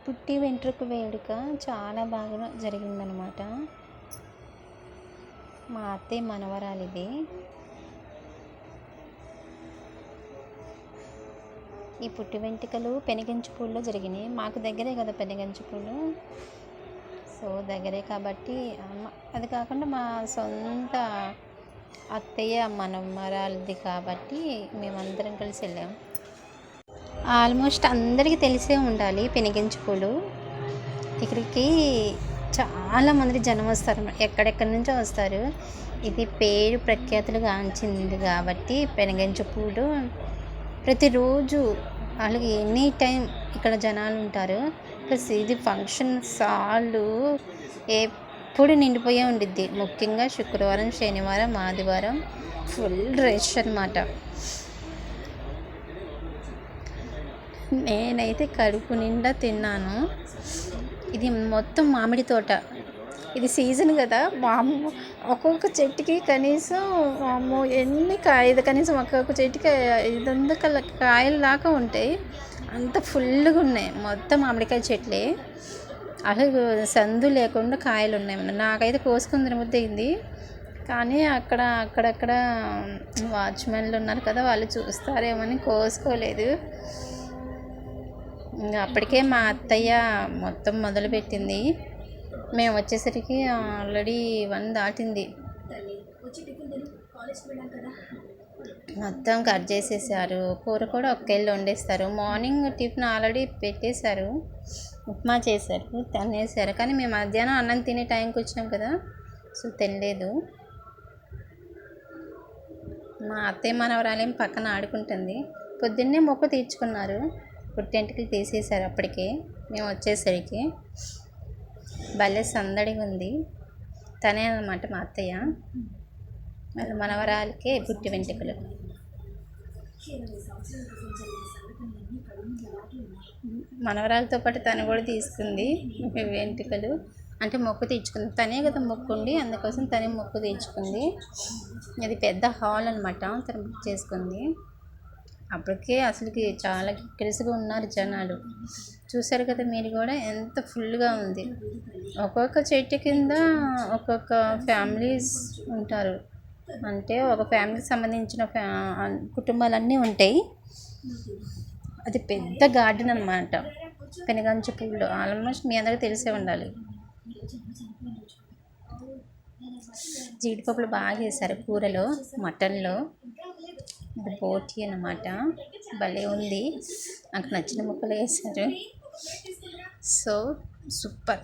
పుట్టి వెంట్రుక వేడుక చాలా బాగా జరిగిందనమాట. మా అత్తయ్య మనవరాలిది. ఈ పుట్టి వెంట్రుకలు పెనుగంచిపూడిలో జరిగినాయి. మాకు దగ్గరే కదా పెనుగంచిపూడి. సో దగ్గరే కాబట్టి అది కాకుండా మా సొంత అత్తయ్య మనవరాలిది కాబట్టి మేమందరం కలిసి వెళ్ళాం. ఆల్మోస్ట్ అందరికీ తెలిసే ఉండాలి పెనుగంచిపూడి. ఇక్కడికి చాలామంది జనం వస్తారు, ఎక్కడెక్కడి నుంచో వస్తారు. ఇది పేరు ప్రఖ్యాతులు గాంచింది కాబట్టి పెనుగంచిపూడి ప్రతిరోజు అలాగే ఎనీ టైం ఇక్కడ జనాలు ఉంటారు. ప్లస్ ఇది ఫంక్షన్ హాలు ఎప్పుడు నిండిపోయే ఉండిద్ది. ముఖ్యంగా శుక్రవారం, శనివారం, ఆదివారం ఫుల్ రష్ అన్నమాట. నేనైతే కడుపు నిండా తిన్నాను. ఇది మొత్తం మామిడి తోట. ఇది సీజన్ కదా, ఒక్కొక్క చెట్టుకి కనీసం ఎన్ని కాయలు కనీసం ఒక్కొక్క చెట్టుకి 500 కాయలు దాకా ఉంటాయి. అంత ఫుల్గా ఉన్నాయి. మొత్తం మామిడికాయ చెట్లే. అసలు సందు లేకుండా కాయలు ఉన్నాయి. నాకైతే కోసుకుని తినబుద్దయింది. కానీ అక్కడక్కడ వాచ్మెన్లు ఉన్నారు కదా, వాళ్ళు చూస్తారేమని కోసుకోలేదు. అప్పటికే మా అత్తయ్య మొత్తం మొదలుపెట్టింది. మేము వచ్చేసరికి ఆల్రెడీ 1 దాటింది. మొత్తం కట్ చేసేసారు. కూర కూడా ఒకేళ్ళు వండేస్తారు. మార్నింగ్ టిఫిన్ ఆల్రెడీ పెట్టేశారు, ఉప్మా చేశారు, తినేసారు. కానీ మేము మధ్యాహ్నం అన్నం తినే టైంకి వచ్చినాం కదా, సో తినలేదు. మా అత్తయ్య మనవరాలేం పక్కన ఆడుకుంటుంది. పొద్దున్నే మొక్కు తీర్చుకున్నారు, పుట్టెంటుకలు తీసేశారు అప్పటికే మేము వచ్చేసరికి. భలే సందడిగా ఉంది. తనే అన్నమాట మా అత్తయ్య. వాళ్ళ మనవరాలకే పుట్టి వెంట్రుకలు. మనవరాలతో పాటు తను కూడా తీసుకుంది వెంట్రుకలు. అంటే మొక్కు తీర్చుకుంది. తనే కదా మొక్కుండి, అందుకోసం తనే మొక్కు తీర్చుకుంది. అది పెద్ద హాల్ అనమాట, తను బుక్ చేసుకుంది. అప్పటికే అసలుకి చాలా కిక్కిరిసిగా ఉన్నారు జనాలు. చూసారు కదా మీరు కూడా, ఎంత ఫుల్గా ఉంది. ఒక్కొక్క చెట్టు కింద ఒక్కొక్క ఫ్యామిలీస్ ఉంటారు. అంటే ఒక ఫ్యామిలీకి సంబంధించిన కుటుంబాలన్నీ ఉంటాయి. అది పెద్ద గార్డెన్ అన్నమాట పెనుగంచిపూడిలో. ఆల్మోస్ట్ మీ అందరికీ తెలిసే ఉండాలి. జీడిపప్పులు బాగా వేశారు కూరలో, మటన్లో. ఇది బోటి అన్నమాట. భలే ఉంది. నాకు నచ్చిన ముక్కలు వేశారు. So super.